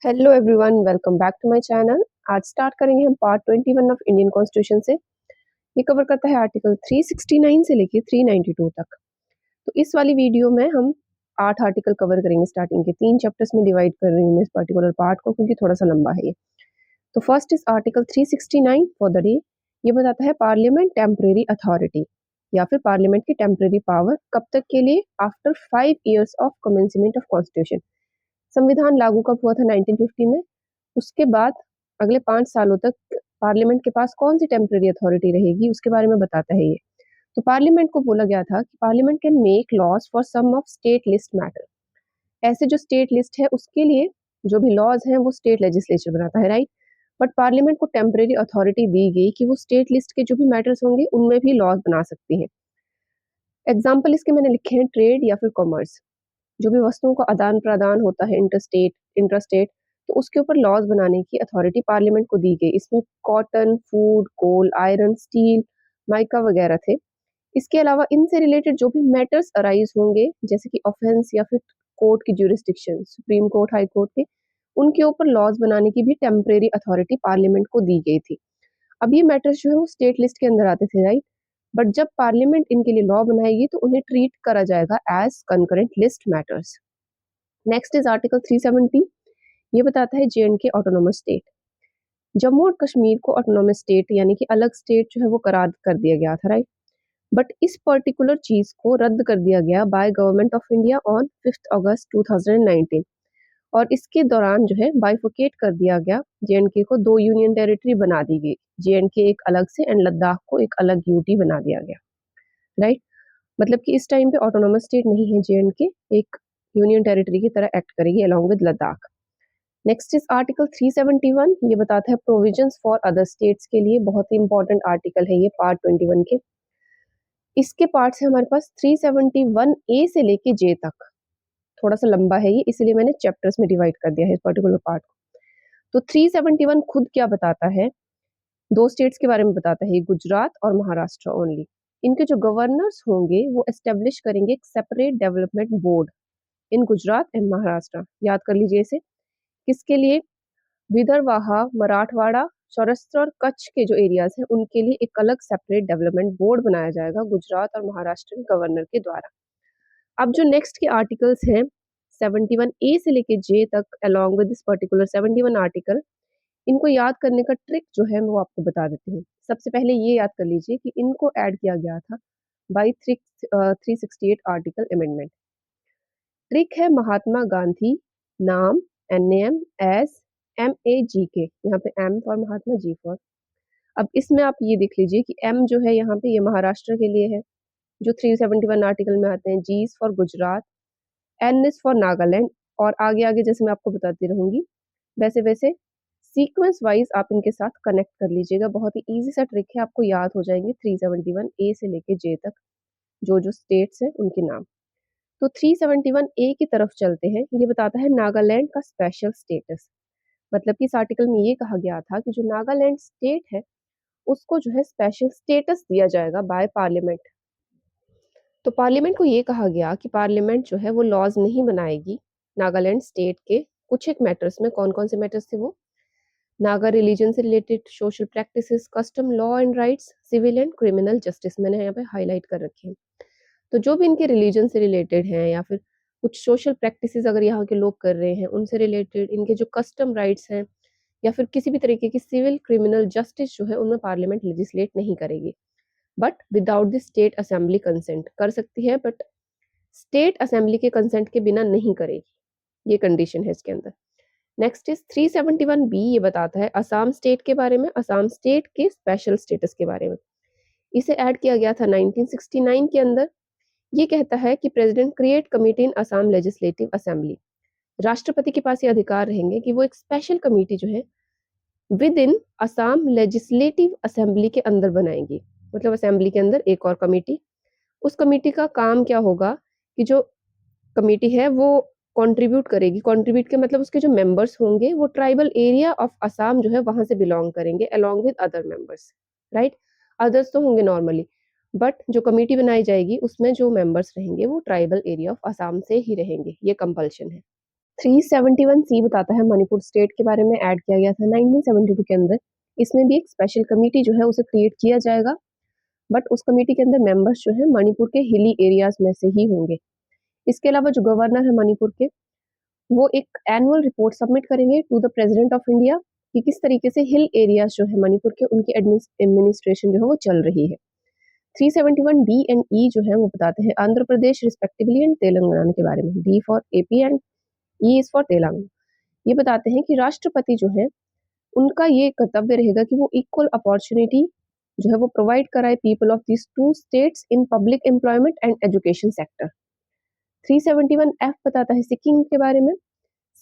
Hello everyone, welcome back to my channel. आज start करेंगे हम पार्ट 21 ऑफ इंडियन कॉन्स्टिट्यूशन से। ये कवर करता है आर्टिकल 369 से लेके 392 तक। तो इस वाली वीडियो में हम 8 आर्टिकल कवर करेंगे। स्टार्टिंग के 3 चैप्टर्स में डिवाइड कर रही हूँ मैं इस पर्टिकुलर पार्ट को, क्योंकि थोड़ा सा लंबा है ये। तो first is article 369 for the day. ये बताता है पार्लियामेंट टेम्परेरी अथॉरिटी या फिर पार्लियामेंट की टेम्परेरी पावर कब तक के लिए? After 5 years of commencement of constitution. संविधान लागू कब हुआ था? 1950 में। उसके बाद अगले 5 सालों तक पार्लियामेंट के पास कौन सी टेम्परेरी अथॉरिटी रहेगी, उसके बारे में बताता है ये। तो पार्लियामेंट को बोला गया था कि parliament can make laws for some of state list matter. ऐसे जो स्टेट लिस्ट है उसके लिए जो भी लॉज हैं वो स्टेट लेजिस्लेचर बनाता है, राइट। बट पार्लियामेंट को टेम्परेरी अथॉरिटी दी गई कि वो स्टेट लिस्ट के जो भी मैटर्स होंगे उनमें भी लॉज बना सकती है। एग्जाम्पल इसके मैंने लिखे हैं ट्रेड या फिर कॉमर्स। जो भी वस्तुओं का आदान प्रदान होता है इंटरस्टेट इंट्रास्टेट, तो उसके ऊपर लॉज बनाने की अथॉरिटी पार्लियामेंट को दी गई। इसमें कॉटन, फूड, कोल, आयरन, स्टील, माइका वगैरह थे। इसके अलावा इनसे रिलेटेड जो भी मैटर्स अराइज होंगे, जैसे कि ऑफेंस या फिर कोर्ट की jurisdiction, supreme court, high court के, उनके ऊपर लॉज बनाने की भी टेम्परेरी अथॉरिटी पार्लियामेंट को दी गई थी। अब ये मैटर्स जो है वो स्टेट लिस्ट के अंदर आते थे, राइट। बट जब पार्लियामेंट इनके लिए लॉ बनाएगी तो उन्हें ट्रीट करा जाएगा as concurrent list matters. Next is article 370। ये बताता है जेएंडके ऑटोनोमस स्टेट। जम्मू और कश्मीर को ऑटोनोमस स्टेट यानी कि अलग स्टेट जो है वो करार कर दिया गया था, राइट। बट इस पर्टिकुलर चीज को रद्द कर दिया गया by government of India on 5 अगस्त 2019। और इसके दौरान जो है बाइफोकेट कर दिया गया, जेएंडके को 2 यूनियन टेरिटरी बना दी गई। जेएंडके एक अलग से एंड लद्दाख को एक अलग यूटी बना दिया गया, राइट। मतलब कि इस टाइम पे ऑटोनोमस स्टेट नहीं है जेएंडके, एक यूनियन टेरिटरी की तरह एक्ट करेगी along with Ladakh. Next is article 371। ये बताता है प्रोविजंस फॉर अदर स्टेट्स के लिए। बहुत ही इंपॉर्टेंट आर्टिकल है ये पार्ट 21 के। इसके पार्ट से हमारे पास 371 ए से लेके जे तक। थोड़ा सा लंबा है ये, इसलिए मैंने चैप्टर्स में डिवाइड कर दिया है इस पर्टिकुलर पार्ट को। तो 371 खुद क्या बताता है? 2 स्टेट्स के बारे में बताता है ये, गुजरात और महाराष्ट्र ओनली। इनके जो गवर्नर्स होंगे वो एस्टेब्लिश करेंगे एक separate development board in Gujarat and Maharashtra. याद कर लीजिए इसे। किसके लिए? विदर्भाहा, मराठवाड़ा, सौराष्ट्र और कच्छ के जो एरियाज हैं उनके लिए एक अलग सेपरेट डेवलपमेंट बोर्ड बनाया जाएगा गुजरात और महाराष्ट्र के गवर्नर के द्वारा। अब जो नेक्स्ट के आर्टिकल्स हैं 71 ए से लेके जे तक along with this particular 71 article, इनको याद करने का ट्रिक जो है मैं वो आपको बता देती हूँ। सबसे पहले ये याद कर लीजिए कि इनको ऐड किया गया था बाई 368 आर्टिकल अमेंडमेंट। ट्रिक है महात्मा गांधी, नाम NAM एस MAGK, यहाँ पे M for Mahatma, G for. अब इसमें आप ये देख लीजिए कि M जो है यहाँ पे ये महाराष्ट्र के लिए है, जो 371 आर्टिकल में आते हैं। G is for Gujarat, N is for Nagaland, और आगे आगे जैसे मैं आपको बताती रहूंगी वैसे वैसे सीक्वेंस वाइज आप इनके साथ कनेक्ट कर लीजिएगा। बहुत ही इजी सा ट्रिक है, आपको याद हो जाएंगे 371 ए से लेके जे तक जो जो स्टेट्स हैं उनके नाम। तो 371 ए की तरफ चलते हैं। ये बताता है नागालैंड का स्पेशल स्टेटस। मतलब कि इस आर्टिकल में ये कहा गया था कि जो नागालैंड स्टेट है उसको जो है स्पेशल स्टेटस दिया जाएगा बाय पार्लियामेंट। तो पार्लियामेंट को ये कहा गया कि पार्लियामेंट जो है वो लॉज नहीं बनाएगी नागालैंड स्टेट के कुछ एक मैटर्स में। कौन कौन से मैटर्स थे वो? नागा रिलीजन से related social practices, custom, law and rights, civil and criminal justice, मैंने यहाँ पे हाईलाइट कर रखे हैं। तो जो भी इनके रिलीजन से रिलेटेड हैं या फिर कुछ सोशल प्रैक्टिसेस अगर यहाँ के लोग कर रहे हैं उनसे रिलेटेड, इनके जो कस्टम राइट्स हैं या फिर किसी भी तरीके की सिविल क्रिमिनल जस्टिस जो है उनमें पार्लियामेंट लेजिस्लेट नहीं करेगी। But without the state assembly consent कर सकती है, बट स्टेट असेंबली के कंसेंट के बिना नहीं करेगी। ये कंडीशन है इसके अंदर। Next is 371 B. ये बताता है असम स्टेट के बारे में, असम स्टेट के स्पेशल स्टेटस के बारे में। इसे ऐड किया गया था 1969 के अंदर। ये कहता है कि प्रेसिडेंट क्रिएट कमेटी इन असम लेजिस्लेटिव असेंबली। राष्ट्रपति के पास ये अधिकार रहेंगे कि वो एक स्पेशल कमेटी जो है with in Assam legislative assembly के अंदर बनाएंगी। मतलब असेंबली के अंदर एक और कमेटी। उस कमेटी का काम क्या होगा कि जो कमेटी है वो कंट्रीब्यूट करेगी। कंट्रीब्यूट के मतलब उसके जो मेंबर्स होंगे वो ट्राइबल एरिया ऑफ असम जो है वहां से बिलोंग करेंगे along with other members, right. Others तो होंगे नॉर्मली, बट जो कमेटी बनाई जाएगी उसमें जो मेंबर्स रहेंगे वो ट्राइबल एरिया ऑफ असम से ही रहेंगे। ये कंपल्शन है। 371C बताता है मणिपुर स्टेट के बारे में, ऐड किया गया था 1972 के अंदर। इसमें भी एक स्पेशल कमेटी जो है उसे क्रिएट किया जाएगा, बट उस कमेटी के अंदर मेंबर्स जो है मणिपुर के हिली एरियाज में से ही होंगे। इसके अलावा जो गवर्नर है मणिपुर के, वो एक एनुअल रिपोर्ट सबमिट करेंगे to the president of India कि किस तरीके से हिल एरियाज जो है मणिपुर के, उनकी एडमिनिस्ट्रेशन जो है वो चल रही है। 371D एंड E जो है वो बताते हैं आंध्र प्रदेश रिस्पेक्टिवली एंड तेलंगाना के बारे में। D for AP and E is for Telangana. ये बताते हैं कि राष्ट्रपति जो है उनका ये कर्तव्य रहेगा कि वो इक्वल अपॉर्चुनिटी जो है वो प्रोवाइड कराए people of this two states in public employment and education sector. 371F बताता है सिक्किम के बारे में।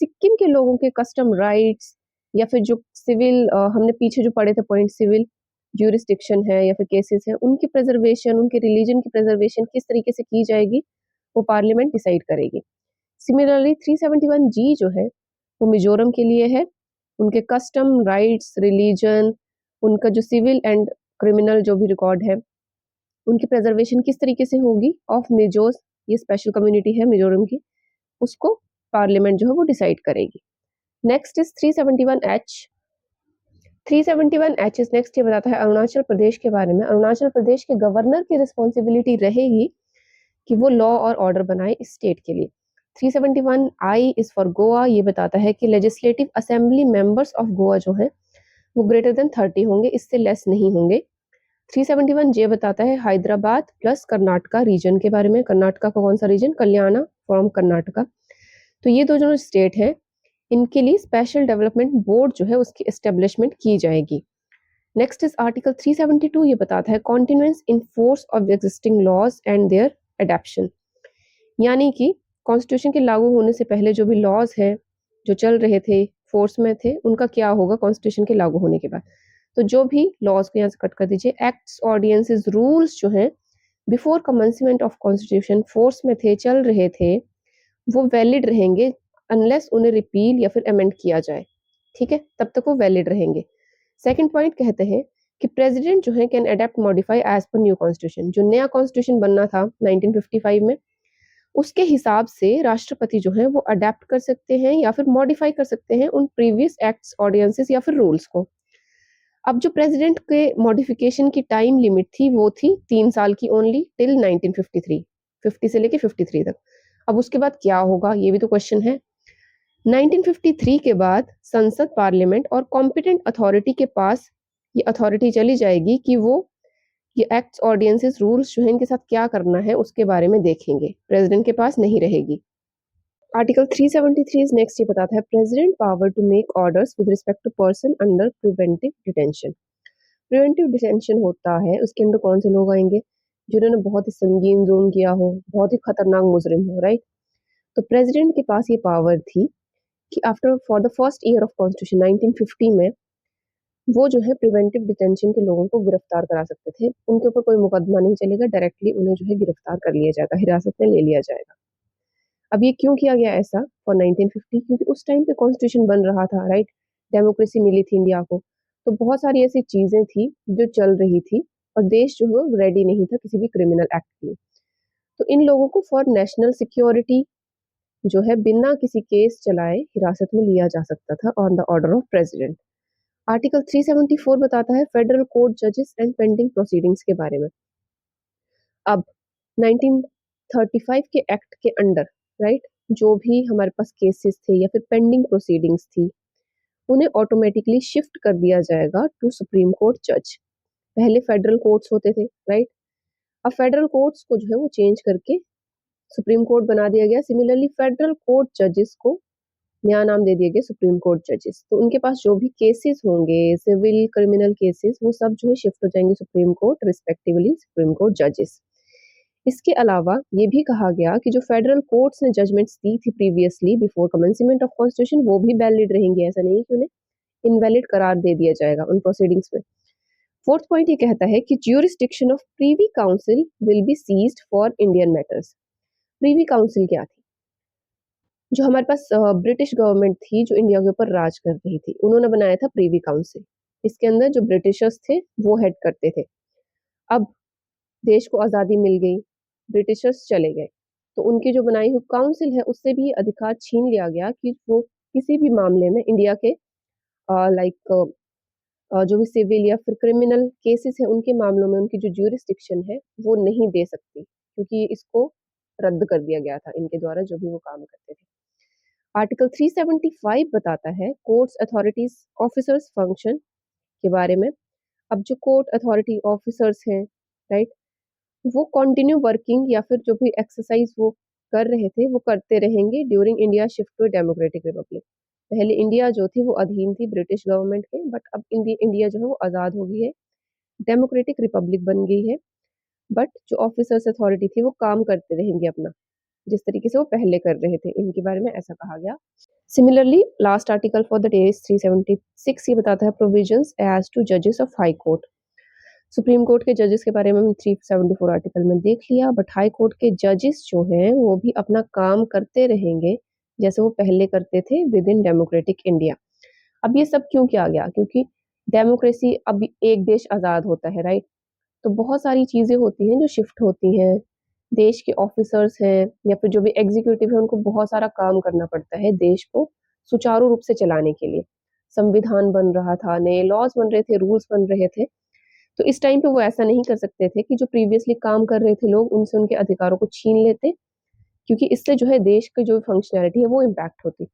सिक्किम के लोगों के कस्टम राइट्स या फिर जो सिविल, हमने पीछे जो पढ़े थे पॉइंट, सिविल ज्यूरिस्डिक्शन है या फिर केसेस है, उनकी प्रिजर्वेशन, उनके रिलीजन की प्रिजर्वेशन किस तरीके से की जाएगी वो पार्लियामेंट डिसाइड करेगी। सिमिलरली 371G जो है वो मिजोरम के लिए है। उनके कस्टम राइट्स, रिलीजन, उनका जो सिविल एंड क्रिमिनल जो भी रिकॉर्ड है, उनकी प्रिजर्वेशन किस तरीके से होगी ऑफ मिजोस, ये स्पेशल कम्युनिटी है मिजोरम की, उसको पार्लियामेंट जो है वो डिसाइड करेगी। Next is 371H। 371H is next, ये बताता है अरुणाचल प्रदेश के बारे में। अरुणाचल प्रदेश के गवर्नर की रिस्पॉन्सिबिलिटी रहेगी कि वो लॉ और ऑर्डर बनाए इस स्टेट के लिए। 371I is for Goa. ये बताता है कि legislative assembly members of Goa जो है वो ग्रेटर देन 30 होंगे, इससे लेस नहीं होंगे। 371J बताता है हैदराबाद प्लस कर्नाटका रीजन के बारे में। कर्नाटका का कौन सा रीजन? कल्याणा फ्रॉम कर्नाटका। तो ये दो जो स्टेट है, इनके लिए स्पेशल डेवलपमेंट बोर्ड जो है उसकी एस्टेब्लिशमेंट की जाएगी। Next is article 372। ये बताता है continuance in force of existing laws and their adaptation, यानी कि कॉन्स्टिट्यूशन के लागू होने से पहले जो भी लॉज हैं जो चल रहे थे, फोर्स में थे, उनका क्या होगा कॉन्स्टिट्यूशन के लागू होने के बाद। तो जो भी लॉज को यहाँ से कट कर दीजिए, एक्ट्स, ऑर्डिनेंसेस, रूल्स जो हैं before commencement of constitution force में थे, चल रहे थे, वो वैलिड रहेंगे अनलेस उन्हें रिपील या फिर अमेंड किया जाए। ठीक है, तब तक वो वैलिड रहेंगे। सेकंड पॉइंट कहते हैं कि प्रेसिडेंट जो है can adapt modify as per new constitution. जो नया कॉन्स्टिट्यूशन बनना था 1955 में, उसके हिसाब से राष्ट्रपति जो है वो अडेप्ट कर सकते हैं या फिर मॉडिफाई कर सकते हैं उन प्रीवियस एक्ट्स, ऑर्डिनेंसेस या फिर रूल्स को। अब जो प्रेसिडेंट के मॉडिफिकेशन की टाइम लिमिट थी वो थी 3 साल की ओनली, टिल 1953, 50 से लेके 53 तक। अब उसके बाद क्या होगा ये भी तो क्वेश्चन है। 1953 के बाद संसद, पार्लियामेंट और कॉम्पिटेंट अथॉरिटी के पास ये अथॉरिटी चली जाएगी कि वो ये एक्ट्स, ऑर्डिनेंसेस, रूल्स जो है इनके साथ क्या करना है उसके बारे में देखेंगे, प्रेसिडेंट के पास नहीं रहेगी। आर्टिकल 373 इज नेक्स्ट, ये बताता है president power to make orders with respect to person under preventive detention. Preventive detention होता है, उसके अंदर कौन से लोग आएंगे? जिन्होंने बहुत ही संगीन जुर्म किया हो, बहुत ही खतरनाक मुजरिम हो, राइट। तो प्रेसिडेंट के पास ये पावर थी कि after for the first year of constitution 1950 में वो जो है प्रिवेंटिव डिटेंशन के लोगों को गिरफ्तार करा सकते थे। उनके ऊपर कोई मुकदमा नहीं चलेगा, डायरेक्टली उन्हें जो है गिरफ्तार कर लिया जाएगा, हिरासत में ले लिया जाएगा। अब ये क्यों किया गया ऐसा फॉर 1950? क्योंकि उस टाइम पे कॉन्स्टिट्यूशन बन रहा था, राइट, डेमोक्रेसी मिली थी इंडिया को, तो बहुत सारी ऐसी चीजें थी जो चल रही थी और देश जो है रेडी नहीं था किसी भी क्रिमिनल एक्ट के लिए। तो इन लोगों को फॉर नेशनल सिक्योरिटी जो है बिना किसी केस चलाए हिरासत में लिया जा सकता था on the order of president. Article 374 बताता है फेडरल कोर्ट जजेस एंड पेंडिंग प्रोसीडिंग्स के बारे में। अब 1935 के एक्ट के अंडर, राइट, जो भी हमारे पास केसेस थे या फिर पेंडिंग प्रोसीडिंग्स थी, उन्हें ऑटोमेटिकली शिफ्ट कर दिया जाएगा टू सुप्रीम कोर्ट जज। पहले फेडरल कोर्ट्स होते थे, राइट, अब फेडरल कोर्ट्स को जो है वो चेंज करके सुप्रीम कोर्ट बना दिया गया। सिमिलरली फेडरल कोर्ट जजेस को नया नाम दे दिया गया सुप्रीम कोर्ट जजेस। तो उनके पास जो भी केसेस होंगे, सिविल, क्रिमिनल केसेस, वो सब जो है शिफ्ट हो जाएंगे supreme court, respectively supreme court जजेस। इसके अलावा ये भी कहा गया कि जो फेडरल कोर्ट्स ने जजमेंट्स दी थी previously before commencement of constitution, वो भी वैलिड रहेंगी। ऐसा नहीं कि उन्हें इनवैलिड करार दे दिया जाएगा उन प्रोसीडिंग्स में। फोर्थ पॉइंट ये कहता है कि jurisdiction of privy council will be ceased for Indian matters. Privy council क्या थी? जो हमारे पास ब्रिटिश गवर्नमेंट थी जो इंडिया के ऊपर राज कर रही थी, उन्होंने बनाया था प्रीवी काउंसिल। इसके अंदर जो ब्रिटिशर्स थे वो हेड करते थे। अब देश को आज़ादी मिल गई, ब्रिटिशर्स चले गए, तो उनकी जो बनाई हुई काउंसिल है उससे भी अधिकार छीन लिया गया कि वो किसी भी मामले में इंडिया के लाइक जो भी सिविल या फिर क्रिमिनल केसेस है उनके मामलों में उनकी जो ज्यूरिसडिक्शन है वो नहीं दे सकती, क्योंकि इसको रद्द कर दिया गया था इनके द्वारा जो भी वो काम करते थे। आर्टिकल 375 बताता है कोर्ट्स अथॉरिटीज ऑफिसर्स फंक्शन के बारे में। अब जो कोर्ट अथॉरिटी ऑफिसर्स हैं, राइट, वो कंटिन्यू वर्किंग या फिर जो भी एक्सरसाइज वो कर रहे थे वो करते रहेंगे during India shift to democratic republic. पहले इंडिया जो थी वो अधीन थी ब्रिटिश गवर्नमेंट के, बट अब इंडिया जो है वो आज़ाद हो गई है, डेमोक्रेटिक रिपब्लिक बन गई है। बट जो ऑफिसर्स अथॉरिटी थी वो काम करते रहेंगे अपना, जिस तरीके से वो पहले कर रहे थे, इनके बारे में ऐसा कहा गया। Similarly last article for the day is 376। ये बताता है प्रोविजंस एज टू जजेस of high court. Supreme court के जजेस के बारे में हम 374 आर्टिकल में देख लिया, बट हाई कोर्ट के जजेस जो हैं वो भी अपना काम करते रहेंगे जैसे वो पहले करते थे विद इन डेमोक्रेटिक इंडिया। अब ये सब क्यों किया गया? क्योंकि डेमोक्रेसी, अब एक देश आज़ाद होता है, राइट, तो बहुत सारी चीज़ें होती हैं जो शिफ्ट होती हैं। देश के ऑफिसर्स हैं या फिर जो भी एग्जीक्यूटिव है उनको बहुत सारा काम करना पड़ता है देश को सुचारू रूप से चलाने के लिए। संविधान बन रहा था, नए लॉज बन रहे थे, रूल्स बन रहे थे, तो इस टाइम पे वो ऐसा नहीं कर सकते थे कि जो प्रीवियसली काम कर रहे थे लोग उनसे उनके अधिकारों को छीन लेते, क्योंकि इससे जो है देश की जो फंक्शनैलिटी है वो इम्पैक्ट होती।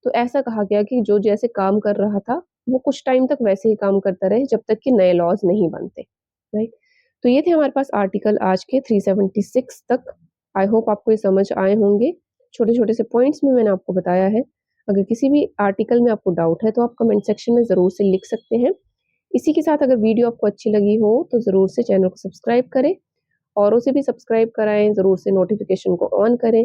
तो ऐसा कहा गया कि जो जैसे काम कर रहा था वो कुछ टाइम तक वैसे ही काम करता रहे जब तक कि नए लॉज नहीं बनते, राइट। तो ये थे हमारे पास आर्टिकल आज के 376 तक। आई होप आपको ये समझ आए होंगे। छोटे छोटे से पॉइंट्स में मैंने आपको बताया है। अगर किसी भी आर्टिकल में आपको डाउट है तो आप कमेंट सेक्शन में ज़रूर से लिख सकते हैं। इसी के साथ अगर वीडियो आपको अच्छी लगी हो तो ज़रूर से चैनल को सब्सक्राइब करें, औरों से भी सब्सक्राइब कराएं, ज़रूर से नोटिफिकेशन को ऑन करें।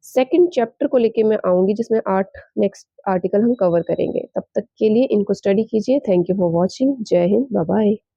सेकंड चैप्टर को लेके मैं आऊँगी जिसमें 8 नेक्स्ट आर्टिकल हम कवर करेंगे। तब तक के लिए इनको स्टडी कीजिए। Thank you for watching. जय हिंद, बाय बाय।